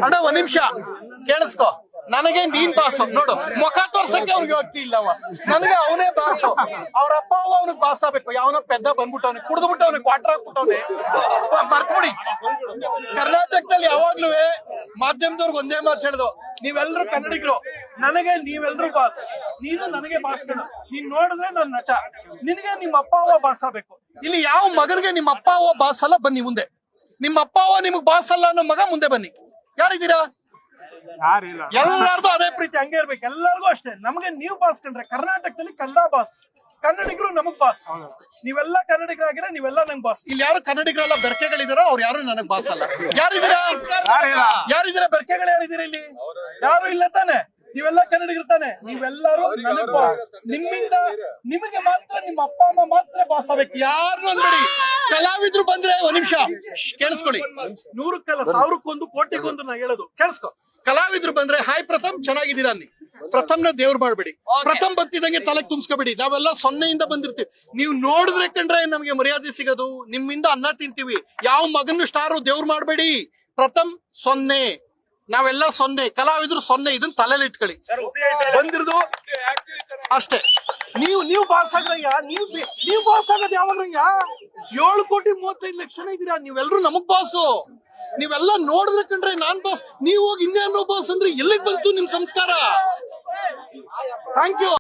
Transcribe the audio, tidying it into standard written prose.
ಅಣ್ಣ ಒಂದ್ ನಿಮಿಷ ಕೇಳಿಸ್ಕೊ. ನನಗೆ ನೀನ್ ಬಾಸು ನೋಡು, ಮುಖ ತೋರ್ಸಕ್ಕೆ ಅವ್ನಿಗೆ ಹೋಗ್ತಿ ಇಲ್ಲವ, ನನಗೆ ಅವನೇ ಬಾಸು. ಅವ್ರ ಅಪ್ಪ ಅವನಿಗೆ ಬಾಸ್ ಆಗ್ಬೇಕು. ಯಾವನೋ ಪೆದ್ದ ಬಂದ್ಬಿಟ್ಟವ್ನೆ, ಕುಡ್ದ್ಬಿಟ್ಟು ಅವ್ನಿಗೆ ಕ್ವಾರ್ಟರ್ ಹಾಕ್ಬಿಟ್ಟವ್ನೆ. ಮರ್ತ್ಬಿಡಿ. ಕರ್ನಾಟಕದಲ್ಲಿ ಯಾವಾಗ್ಲೂ ಮಾಧ್ಯಮದವ್ರಿಗೆ ಒಂದೇ ಮಾತು ಹೇಳ್ದು, ನೀವೆಲ್ರು ಕನ್ನಡಿಗರು, ನನಗೆ ನೀವೆಲ್ರು ಬಾಸ್, ನೀನು ನನಗೆ ಬಾಸ್ ಕಣ. ನೀನ್ ನೋಡಿದ್ರೆ ನನ್ ನಟ, ನಿನಗೆ ನಿಮ್ಮ ಅಪ್ಪ ಅವ್ವ ಬಾಸ್ ಆಗ್ಬೇಕು. ಇಲ್ಲಿ ಯಾವ ಮಗನಿಗೆ ನಿಮ್ಮ ಅಪ್ಪ ಅವ್ವ ಬಾಸ್ ಅಲ್ಲ, ಬನ್ನಿ ಮುಂದೆ. ನಿಮ್ಮ ಅಪ್ಪ ಅವ್ವ ನಿಮಗ್ ಬಾಸ್ ಅಲ್ಲ ಅನ್ನೋ ಮಗ ಮುಂದೆ ಬನ್ನಿ. ಯಾರಿದ್ದೀರಾ? ಎಲ್ಲಾರ್ದು ಅದೇ ಪ್ರೀತಿ, ಹಂಗೆ ಇರ್ಬೇಕು. ಎಲ್ಲರಿಗೂ ಅಷ್ಟೇ. ನಮಗೆ ನೀವು ಬಾಸ್ ಕಂಡ್ರೆ ಕರ್ನಾಟಕದಲ್ಲಿ ಕನ್ನಡ ಬಾಸ್, ಕನ್ನಡಿಗರು ನಮಗ್ ಬಾಸ್. ನೀವೆಲ್ಲ ಕನ್ನಡಿಗರಾಗಿರ, ನೀವೆಲ್ಲ ನಂಗ್ ಬಾಸ್. ಇಲ್ಲಿ ಯಾರು ಕನ್ನಡಿಗರೆಲ್ಲ ಬೆರ್ಕೆಗಳಿದಾರೋ ಅವ್ರು ಯಾರು ನನಗ್ ಬಾಸ್ ಅಲ್ಲ. ಯಾರಿದ್ದೀರಾ? ಯಾರಿದ್ದೀರಾ? ಬೆರ್ಕೆಗಳು ಯಾರಿದ್ದೀರಾ ಇಲ್ಲಿ? ಯಾರು ಇಲ್ಲ ತಾನೆ? ನೀವೆಲ್ಲ ಕನ್ನಡಿಗರು ತಾನೆ? ನೀವೆಲ್ಲರೂ ನನಗ್ ಬಾಸ್. ನಿಮ್ಮಿಂದ ನಿಮಗೆ ಮಾತ್ರ, ನಿಮ್ಮ ಅಪ್ಪ ಅಮ್ಮ ಮಾತ್ರ ಬಾಸ್ ಆಗ್ಬೇಕು. ಯಾರು ಅನ್ಬೇಡಿ. ಕಲಾವಿದ್ರು ಬಂದ್ರೆ ಒಂದ್ ನಿಮಿಷ ಕೇಳಿಸ್ಕೊಳ್ಳಿ. 100ಕ್ಕಲ್ಲ, 1000ಕ್ಕೊಂದು, ಕೋಟಿಗೊಂದು ನಾ ಹೇಳೋದು ಕೇಳಿಸ್ಕೊ. ಕಲಾವಿದ್ರು ಬಂದ್ರೆ ಹಾಯ್ ಪ್ರಥಮ್, ಚೆನ್ನಾಗಿದ್ದೀರಾ ಅನ್ನಿ. ಪ್ರಥಮ್ನ ದೇವ್ರು ಮಾಡ್ಬೇಡಿ. ಪ್ರಥಮ್ ಬತ್ತಿದಂಗೆ ತಲೆಗೆ ತುಂಬಿಸ್ಕೋಬೇಡಿ. ನಾವೆಲ್ಲ 0ಇಂದ ಬಂದಿರ್ತೀವಿ. ನೀವು ನೋಡಿದ್ರೆ ಕಂಡ್ರೆ ನಮ್ಗೆ ಮರ್ಯಾದೆ ಸಿಗೋದು, ನಿಮ್ಮಿಂದ ಅನ್ನ ತಿಂತೀವಿ. ಯಾವ ಮಗನ್ನು ಸ್ಟಾರು ದೇವ್ರು ಮಾಡ್ಬೇಡಿ. ಪ್ರಥಮ್ 0, ನಾವೆಲ್ಲ 0, ಕಲಾವಿದ್ರು 0. ಇದನ್ನ ತಲೆಯಲ್ಲಿ ಇಟ್ಕೊಳ್ಳಿ. ಬಂದಿರೋದು ಅಷ್ಟೇ. ನೀವು ಬಾಸ್ ಆಗ್ರಯ್ಯ. ನೀವು ಬಾಸ್ ಆಗೋದು ಯಾವಾಗ್ರಯ್ಯ? 7,35,00,000 ಇದೀರಾ. ನೀವೆಲ್ರು ನಮಗ್ ಬಾಸು. ನೀವೆಲ್ಲ ನೋಡಿದ್ರೆ ಕಂಡ್ರೆ ನಾನ್ ಬಾಸ್, ನೀವು ಹೋಗಿ ಇನ್ನೇನೋ ಬಾಸ್ ಅಂದ್ರೆ ಎಲ್ಲಿಗೆ ಬಂತು ನಿಮ್ ಸಂಸ್ಕಾರ? Thank you.